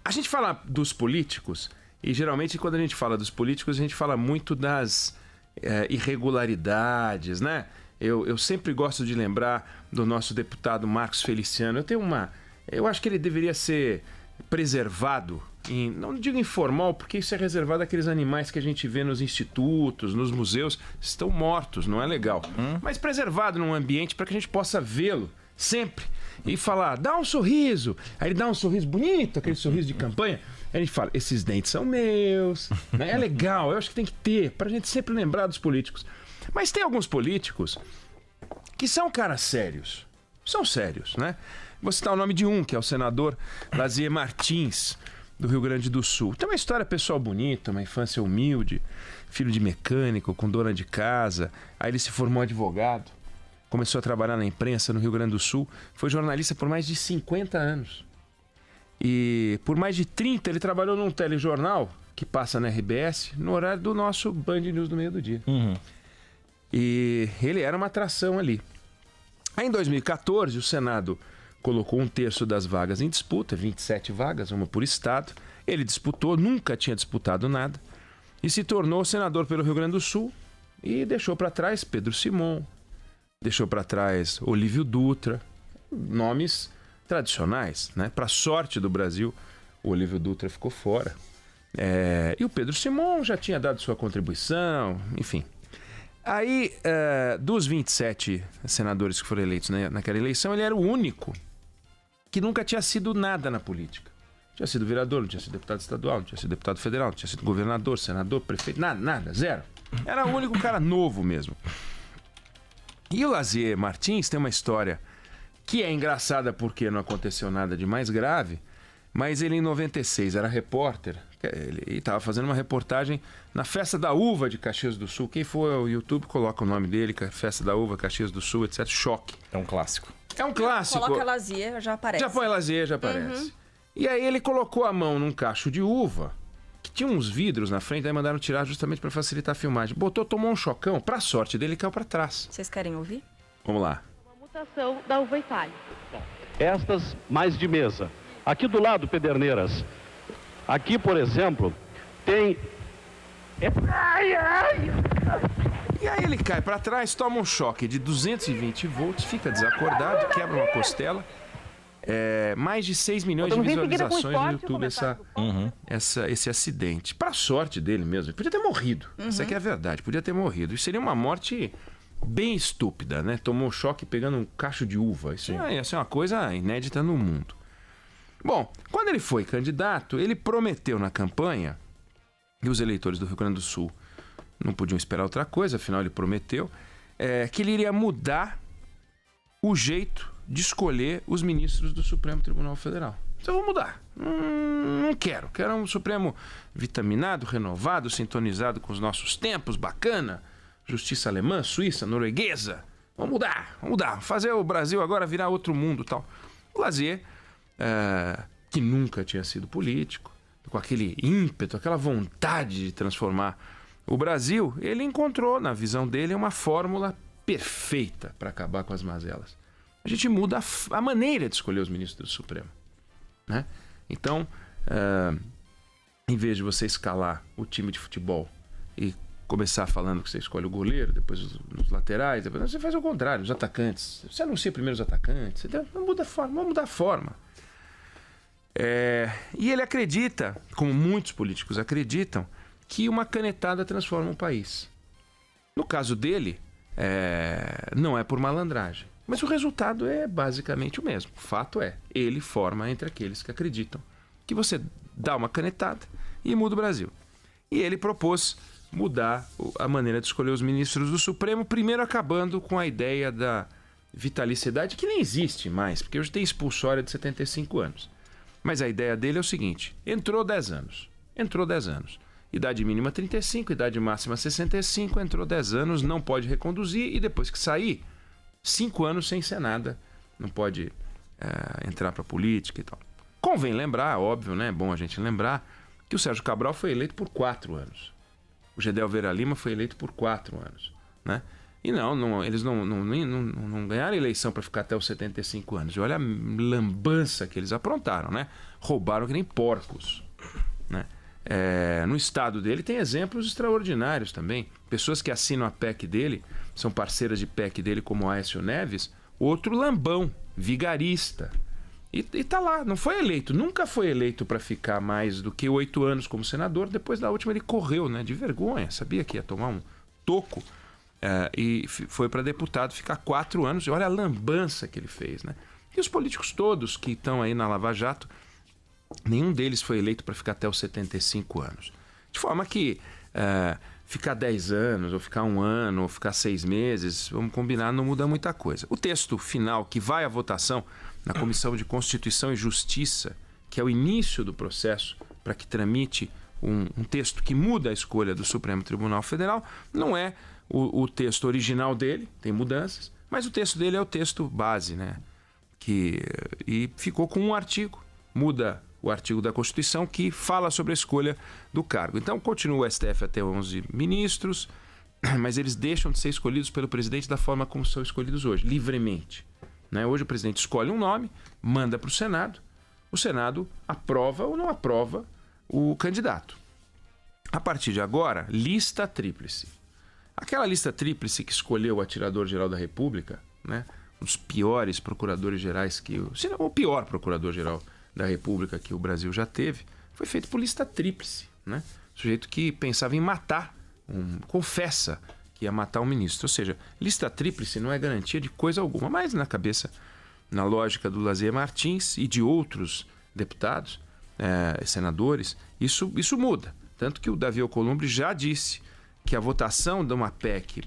A gente fala dos políticos e geralmente quando a gente fala dos políticos a gente fala muito das irregularidades, né? Eu sempre gosto de lembrar do nosso deputado Marcos Feliciano. Eu acho que ele deveria ser preservado, não digo informal, porque isso é reservado àqueles animais que a gente vê nos institutos, nos museus, estão mortos, não é legal. Mas preservado num ambiente para que a gente possa vê-lo sempre e falar, dá um sorriso. Aí ele dá um sorriso bonito, aquele sorriso de campanha. Aí a gente fala, esses dentes são meus, né? É legal, eu acho que tem que ter, pra gente sempre lembrar dos políticos. Mas tem alguns políticos que são caras sérios, são sérios, né? Vou citar o nome de um, que é o senador Lazier Martins, do Rio Grande do Sul. Tem uma história pessoal bonita, uma infância humilde, filho de mecânico, com dona de casa. Aí ele se formou advogado, começou a trabalhar na imprensa no Rio Grande do Sul, foi jornalista por mais de 50 anos. E por mais de 30 ele trabalhou num telejornal que passa na RBS, no horário do nosso Band News do meio do dia. E ele era uma atração ali. Aí em 2014 o Senado colocou 1/3 das vagas em disputa, 27 vagas, uma por estado. Ele disputou, nunca tinha disputado nada, e se tornou senador pelo Rio Grande do Sul e deixou para trás Pedro Simon, deixou para trás Olívio Dutra, nomes tradicionais, né? Para sorte do Brasil, o Olívio Dutra ficou fora. E o Pedro Simon já tinha dado sua contribuição, enfim. Aí, dos 27 senadores que foram eleitos naquela eleição, ele era o único que nunca tinha sido nada na política. Não tinha sido vereador, não tinha sido deputado estadual, não tinha sido deputado federal, não tinha sido governador, senador, prefeito, nada, zero. Era o único cara novo mesmo. E o Lazier Martins tem uma história que é engraçada porque não aconteceu nada de mais grave, mas ele em 96 era repórter, ele estava fazendo uma reportagem na Festa da Uva de Caxias do Sul. Quem for ao YouTube coloca o nome dele, Festa da Uva, Caxias do Sul, etc. Choque. É um clássico. É um clássico. Coloca Lazier, já aparece. Já põe Lazier, já aparece. E aí ele colocou a mão num cacho de uva, que tinha uns vidros na frente, aí mandaram tirar justamente para facilitar a filmagem. Botou, tomou um chocão, pra sorte dele caiu para trás. Vocês querem ouvir? Vamos lá. Uma mutação da uva Itália. Estas mais de mesa. Aqui do lado, Pederneiras. Aqui, por exemplo, tem... E aí ele cai para trás, toma um choque de 220 volts, fica desacordado, quebra uma costela. Mais de 6 milhões de visualizações no YouTube esse acidente. Pra sorte dele mesmo, ele podia ter morrido. Essa aqui é a verdade, podia ter morrido. Isso seria uma morte bem estúpida, né? Tomou um choque pegando um cacho de uva. Isso ia ser uma coisa inédita no mundo. Bom, quando ele foi candidato, ele prometeu na campanha, e os eleitores do Rio Grande do Sul não podiam esperar outra coisa, afinal ele prometeu, que ele iria mudar o jeito de escolher os ministros do Supremo Tribunal Federal. Então eu vou mudar. Não quero. Quero um Supremo vitaminado, renovado, sintonizado com os nossos tempos, bacana. Justiça alemã, suíça, norueguesa. Vamos mudar. Fazer o Brasil agora virar outro mundo e tal. O Lazier, que nunca tinha sido político, com aquele ímpeto, aquela vontade de transformar o Brasil, ele encontrou, na visão dele, uma fórmula perfeita para acabar com as mazelas. A gente muda a maneira de escolher os ministros do Supremo, né? Então, em vez de você escalar o time de futebol e começar falando que você escolhe o goleiro, depois os laterais, depois você faz o contrário, os atacantes. Você anuncia primeiro os atacantes, vamos mudar a forma. E ele acredita, como muitos políticos acreditam, que uma canetada transforma um país. No caso dele, não é por malandragem, mas o resultado é basicamente o mesmo. O fato é, ele forma entre aqueles que acreditam que você dá uma canetada e muda o Brasil. E ele propôs mudar a maneira de escolher os ministros do Supremo, primeiro acabando com a ideia da vitaliciedade, que nem existe mais, porque hoje tem expulsória de 75 anos. Mas a ideia dele é o seguinte: entrou 10 anos. Idade mínima 35, idade máxima 65, entrou 10 anos, não pode reconduzir e depois que sair, 5 anos sem ser nada, não pode entrar para política e tal. Convém lembrar, óbvio, né? É bom a gente lembrar que o Sérgio Cabral foi eleito por 4 anos. O Gedel Vera Lima foi eleito por 4 anos, né? E eles não ganharam eleição para ficar até os 75 anos. E olha a lambança que eles aprontaram, né? Roubaram que nem porcos, né? No estado dele tem exemplos extraordinários também. Pessoas que assinam a PEC dele, são parceiras de PEC dele, como o Aécio Neves, outro lambão, vigarista. E tá lá, não foi eleito, nunca foi eleito para ficar mais do que 8 anos como senador. Depois da última ele correu, né? De vergonha, sabia que ia tomar um toco. E foi para deputado ficar 4 anos. E olha a lambança que ele fez, né? E os políticos todos que estão aí na Lava Jato, nenhum deles foi eleito para ficar até os 75 anos. De forma que ficar 10 anos, ou ficar 1 ano, ou ficar 6 meses, vamos combinar, não muda muita coisa. O texto final que vai à votação na Comissão de Constituição e Justiça, que é o início do processo para que tramite um texto que muda a escolha do Supremo Tribunal Federal, não é o texto original dele, tem mudanças, mas o texto dele é o texto base, né? E ficou com um artigo, muda o artigo da Constituição que fala sobre a escolha do cargo. Então continua o STF até 11 ministros, mas eles deixam de ser escolhidos pelo presidente da forma como são escolhidos hoje, livremente, né? Hoje o presidente escolhe um nome, manda para o Senado aprova ou não aprova o candidato. A partir de agora, lista tríplice. Aquela lista tríplice que escolheu o atirador-geral da República, né? Um dos piores procuradores gerais se não o pior procurador-geral da República que o Brasil já teve, foi feito por lista tríplice, né? Sujeito que pensava em matar, confessa que ia matar um ministro. Ou seja, lista tríplice não é garantia de coisa alguma, mas na lógica do Lazier Martins e de outros deputados, senadores, isso muda. Tanto que o Davi Alcolumbre já disse que a votação de uma PEC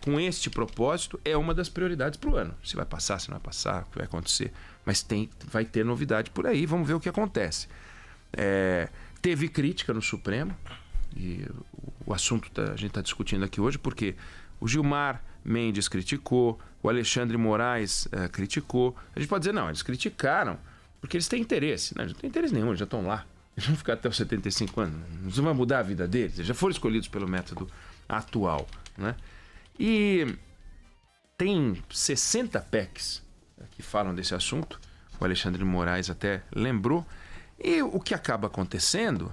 com este propósito é uma das prioridades para o ano. Se vai passar, se não vai passar, o que vai acontecer. Mas vai ter novidade por aí, vamos ver o que acontece. Teve crítica no Supremo, e o assunto a gente está discutindo aqui hoje, porque o Gilmar Mendes criticou, o Alexandre Moraes criticou. A gente pode dizer, não, eles criticaram porque eles têm interesse. Não, eles não têm interesse nenhum, eles já estão lá. Eles vão ficar até os 75 anos, não vai mudar a vida deles, eles já foram escolhidos pelo método atual, né? E tem 60 PECs que falam desse assunto, o Alexandre Moraes até lembrou, e o que acaba acontecendo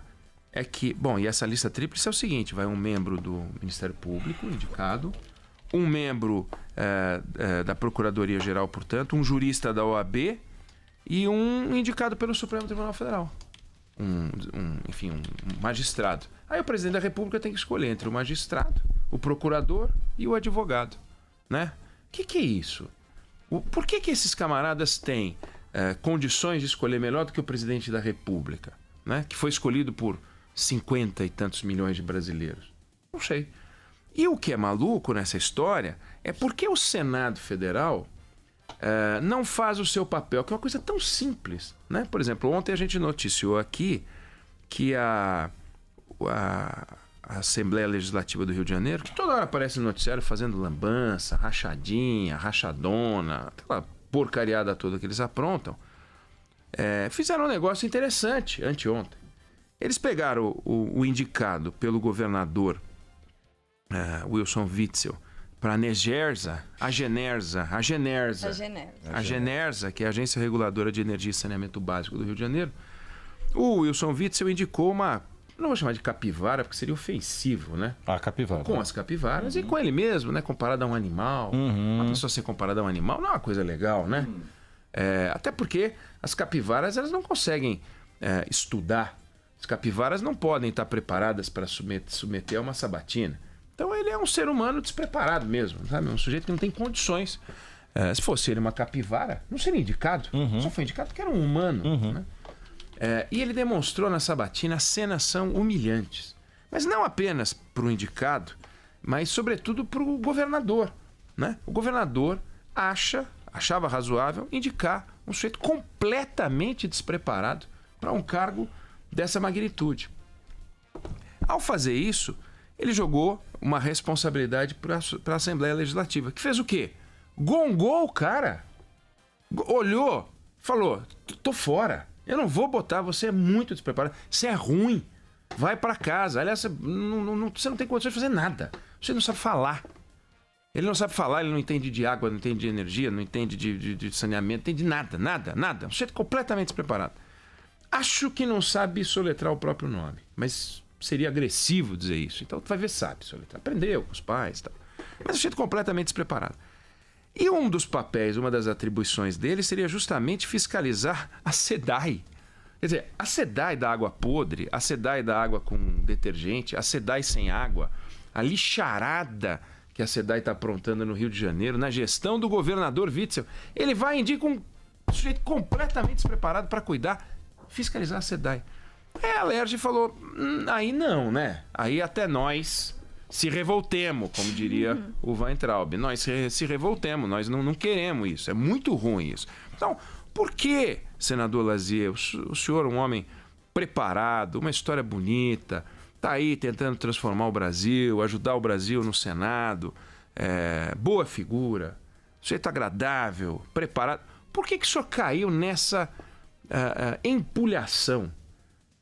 é que, e essa lista tríplice é o seguinte, vai um membro do Ministério Público indicado, um membro da Procuradoria-Geral, portanto, um jurista da OAB e um indicado pelo Supremo Tribunal Federal. Enfim, um magistrado. Aí o presidente da República tem que escolher entre o magistrado, o procurador e o advogado, né? O que é isso? Por que esses camaradas têm condições de escolher melhor do que o presidente da República, né? Que foi escolhido por 50 e tantos milhões de brasileiros? Não sei. E o que é maluco nessa história é porque o Senado Federal não faz o seu papel, que é uma coisa tão simples, né? Por exemplo, ontem a gente noticiou aqui que a Assembleia Legislativa do Rio de Janeiro, que toda hora aparece no noticiário fazendo lambança, rachadinha, rachadona, aquela porcariada toda que eles aprontam, fizeram um negócio interessante anteontem. Eles pegaram o indicado pelo governador Wilson Witzel para a Genersa, que é a Agência Reguladora de Energia e Saneamento Básico do Rio de Janeiro. O Wilson Witzel indicou não vou chamar de capivara, porque seria ofensivo, né? Capivara. Com as capivaras e com ele mesmo, né? Comparado a um animal. Uma pessoa ser comparada a um animal não é uma coisa legal, né? Até porque as capivaras, elas não conseguem estudar. As capivaras não podem estar preparadas para submeter a uma sabatina. Então ele é um ser humano despreparado mesmo, sabe? Um sujeito que não tem condições. Se fosse ele uma capivara, não seria indicado. Só foi indicado porque era um humano, né? E ele demonstrou na sabatina, as cenas são humilhantes. Mas não apenas para o indicado, mas sobretudo para o governador, né? O governador achava razoável indicar um sujeito completamente despreparado para um cargo dessa magnitude. Ao fazer isso, ele jogou uma responsabilidade para a Assembleia Legislativa, que fez o quê? Gongou o cara. Olhou, falou, tô fora. Eu não vou botar, você é muito despreparado, você é ruim, vai para casa. Aliás, você não tem condições de fazer nada, você não sabe falar. Ele não sabe falar, ele não entende de água, não entende de energia, não entende de saneamento, não entende de nada. Um sujeito completamente despreparado. Acho que não sabe soletrar o próprio nome, mas seria agressivo dizer isso. Então, tu vai ver, sabe soletrar. Aprendeu com os pais e tal. Mas um sujeito completamente despreparado. E um dos papéis, uma das atribuições dele seria justamente fiscalizar a SEDAI. Quer dizer, a SEDAI da água podre, a SEDAI da água com detergente, a SEDAI sem água, a lixarada que a SEDAI está aprontando no Rio de Janeiro, na gestão do governador Witzel. Ele vai e indica um sujeito completamente despreparado para cuidar, fiscalizar a SEDAI. Aí a Alerj falou, aí não, né? Aí até nós se revoltemos, como diria o Weintraub. Nós se revoltemos, nós não queremos isso, é muito ruim isso. Então, por que, senador Lazier, o senhor, um homem preparado, uma história bonita, está aí tentando transformar o Brasil, ajudar o Brasil no Senado, boa figura, sujeito agradável, preparado. Por que o senhor caiu nessa empulhação?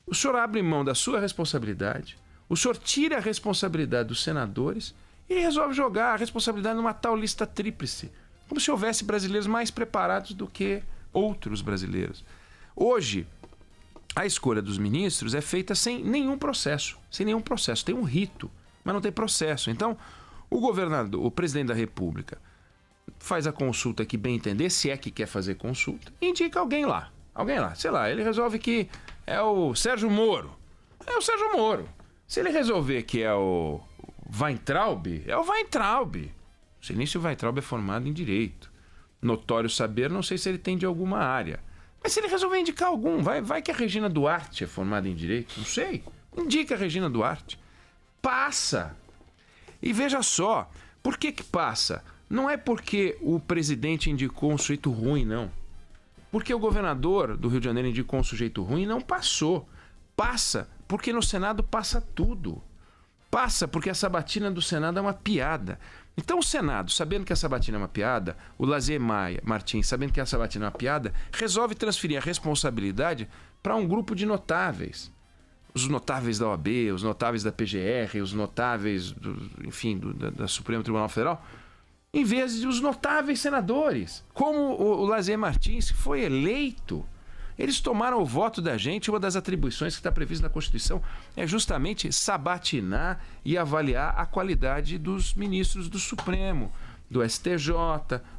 O senhor abre mão da sua responsabilidade, o senhor tira a responsabilidade dos senadores e resolve jogar a responsabilidade numa tal lista tríplice, como se houvesse brasileiros mais preparados do que outros brasileiros. Hoje, a escolha dos ministros é feita sem nenhum processo. Tem um rito, mas não tem processo. Então, o governador, o presidente da República, faz a consulta que bem entender, se é que quer fazer consulta, e indica alguém lá. Sei lá, ele resolve que é o Sérgio Moro. É o Sérgio Moro. Se ele resolver que é o Weintraub, é o Weintraub. Não sei nem se o Weintraub é formado em Direito. Notório saber, não sei se ele tem de alguma área. Mas se ele resolver indicar algum, vai que a Regina Duarte é formada em Direito, não sei. Indica a Regina Duarte. Passa. E veja só, por que passa? Não é porque o presidente indicou um sujeito ruim, não. Porque o governador do Rio de Janeiro indicou um sujeito ruim e não passou. Passa porque no Senado passa tudo. Passa porque a sabatina do Senado é uma piada. Então o Senado, sabendo que a sabatina é uma piada, o Lazier Martins, sabendo que a sabatina é uma piada, resolve transferir a responsabilidade para um grupo de notáveis. Os notáveis da OAB, os notáveis da PGR, os notáveis, da Supremo Tribunal Federal, em vez de os notáveis senadores, como o Lazier Martins, que foi eleito. Eles tomaram o voto da gente. Uma das atribuições que está prevista na Constituição é justamente sabatinar e avaliar a qualidade dos ministros do Supremo, do STJ,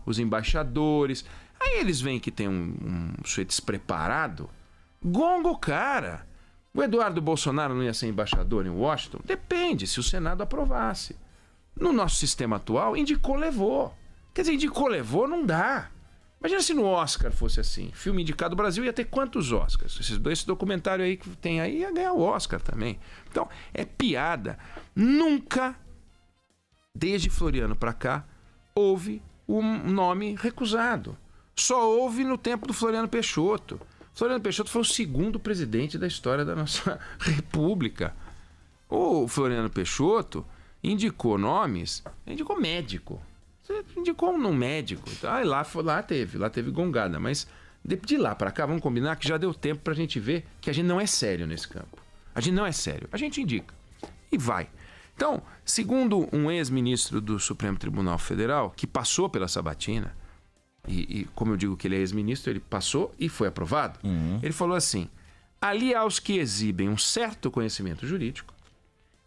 os embaixadores. Aí eles veem que tem um sujeito despreparado, gonga o cara. O Eduardo Bolsonaro não ia ser embaixador em Washington? Depende, se o Senado aprovasse. No nosso sistema atual, indicou, levou. Quer dizer, indicou, levou, não dá. Imagina se no Oscar fosse assim. Filme indicado, o Brasil ia ter quantos Oscars? Esse documentário aí que tem aí ia ganhar o Oscar também. Então, é piada. Nunca, desde Floriano para cá, houve um nome recusado. Só houve no tempo do Floriano Peixoto. Floriano Peixoto foi o segundo presidente da história da nossa República. O Floriano Peixoto indicou nomes, indicou médico. Você indicou um médico. Então, lá teve gongada. Mas de lá para cá, vamos combinar que já deu tempo para a gente ver que a gente não é sério nesse campo. A gente não é sério. A gente indica. E vai. Então, segundo um ex-ministro do Supremo Tribunal Federal, que passou pela sabatina, e como eu digo que ele é ex-ministro, ele passou e foi aprovado, ele falou assim, ali há os que exibem um certo conhecimento jurídico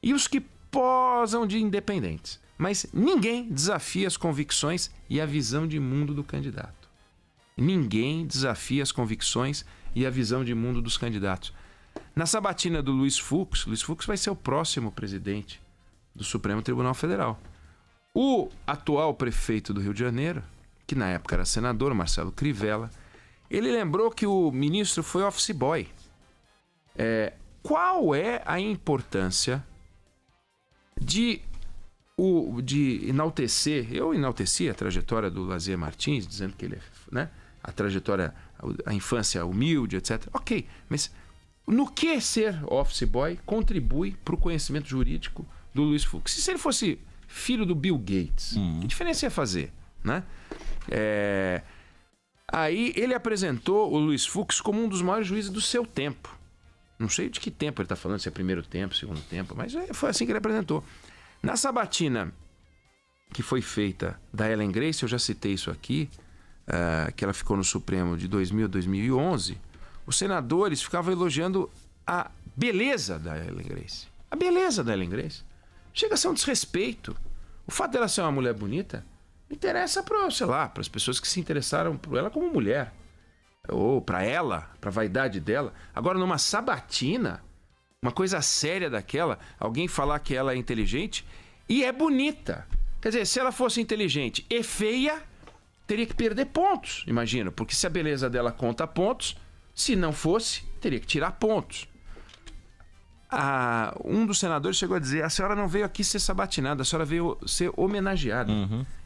e os que posam de independentes. Mas ninguém desafia as convicções e a visão de mundo do candidato. Ninguém desafia as convicções e a visão de mundo dos candidatos. Na sabatina do Luiz Fux vai ser o próximo presidente do Supremo Tribunal Federal. O atual prefeito do Rio de Janeiro, que na época era senador, Marcelo Crivella, ele lembrou que o ministro foi office boy. Qual é a importância de enaltecer? Eu enalteci a trajetória do Lazier Martins, dizendo que ele é, a trajetória, a infância humilde, etc. Ok, mas no que ser office boy contribui para o conhecimento jurídico do Luiz Fux? Se ele fosse filho do Bill Gates, que diferença ia fazer, né? Aí ele apresentou o Luiz Fux como um dos maiores juízes do seu tempo. Não sei de que tempo ele está falando, se é primeiro tempo, segundo tempo, mas foi assim que ele apresentou. Na sabatina que foi feita da Ellen Grace, eu já citei isso aqui, que ela ficou no Supremo de 2000 a 2011, os senadores ficavam elogiando a beleza da Ellen Grace. A beleza da Ellen Grace. Chega a ser um desrespeito. O fato dela ser uma mulher bonita interessa para, sei lá, para as pessoas que se interessaram por ela como mulher. Ou para ela, para a vaidade dela. Agora, numa sabatina, uma coisa séria daquela, alguém falar que ela é inteligente e é bonita. Quer dizer, se ela fosse inteligente e feia, teria que perder pontos, imagina. Porque se a beleza dela conta pontos, se não fosse, teria que tirar pontos. Um dos senadores chegou a dizer: a senhora não veio aqui ser sabatinada, a senhora veio ser homenageada.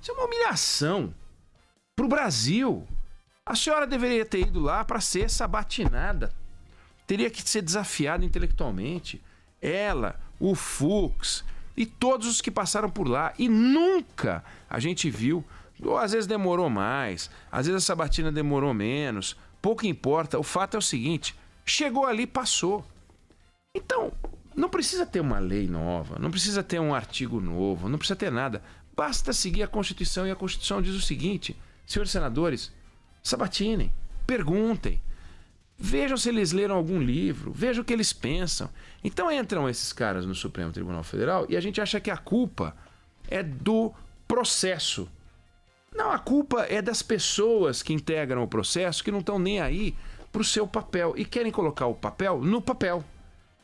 Isso é uma humilhação para o Brasil. A senhora deveria ter ido lá para ser sabatinada. Teria que ser desafiada intelectualmente. Ela, o Fux e todos os que passaram por lá. E nunca a gente viu, ou às vezes demorou mais, às vezes a sabatina demorou menos, pouco importa. O fato é o seguinte: chegou ali, passou. Então, não precisa ter uma lei nova, não precisa ter um artigo novo, não precisa ter nada. Basta seguir a Constituição, e a Constituição diz o seguinte: senhores senadores, sabatinem, perguntem, vejam se eles leram algum livro, vejam o que eles pensam. Então entram esses caras no Supremo Tribunal Federal e a gente acha que a culpa é do processo. Não, a culpa é das pessoas que integram o processo, que não estão nem aí para o seu papel e querem colocar o papel no papel.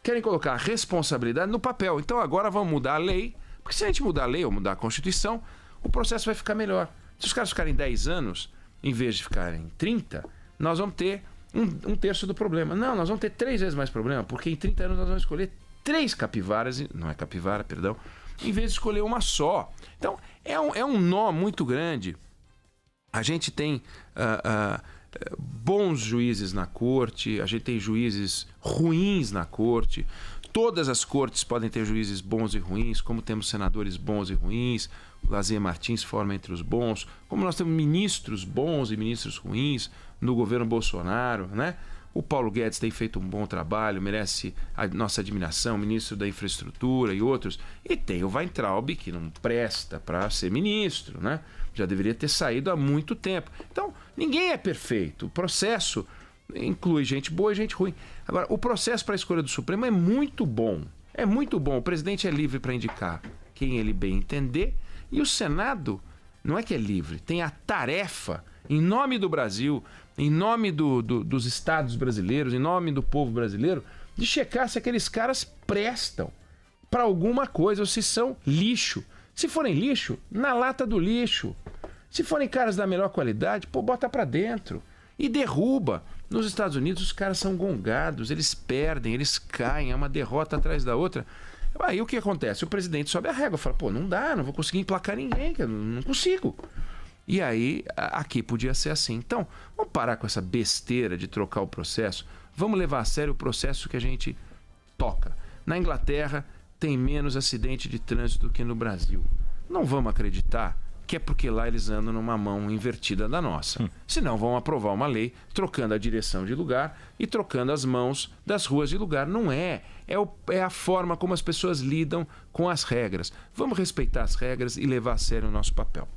Querem colocar a responsabilidade no papel. Então agora vamos mudar a lei, porque se a gente mudar a lei ou mudar a Constituição, o processo vai ficar melhor. Se os caras ficarem 10 anos, em vez de ficarem 30, nós vamos ter um terço do problema. Não, nós vamos ter 3 vezes mais problema, porque em 30 anos nós vamos escolher 3 capivaras, não é capivara, perdão, em vez de escolher uma só. Então, é um nó muito grande. A gente tem bons juízes na corte, a gente tem juízes ruins na corte. Todas as cortes podem ter juízes bons e ruins, como temos senadores bons e ruins. O Lazier Martins forma entre os bons, como nós temos ministros bons e ministros ruins no governo Bolsonaro, né? O Paulo Guedes tem feito um bom trabalho, merece a nossa admiração, ministro da Infraestrutura e outros. E tem o Weintraub, que não presta para ser ministro, né? Já deveria ter saído há muito tempo. Então, ninguém é perfeito. O processo inclui gente boa e gente ruim. Agora, o processo para a escolha do Supremo é muito bom. É muito bom. O presidente é livre para indicar quem ele bem entender. E o Senado não é que é livre, tem a tarefa, em nome do Brasil, em nome dos estados brasileiros, em nome do povo brasileiro, de checar se aqueles caras prestam para alguma coisa ou se são lixo. Se forem lixo, na lata do lixo. Se forem caras da melhor qualidade, pô, bota para dentro e derruba. Nos Estados Unidos os caras são gongados, eles perdem, eles caem, é uma derrota atrás da outra. Aí o que acontece? O presidente sobe a régua, fala: pô, não dá, não vou conseguir emplacar ninguém, eu não consigo. E aí, aqui podia ser assim. Então, vamos parar com essa besteira de trocar o processo, vamos levar a sério o processo que a gente toca. Na Inglaterra tem menos acidente de trânsito do que no Brasil. Não vamos acreditar que é porque lá eles andam numa mão invertida da nossa. Senão vão aprovar uma lei trocando a direção de lugar e trocando as mãos das ruas de lugar. Não é. É a forma como as pessoas lidam com as regras. Vamos respeitar as regras e levar a sério o nosso papel.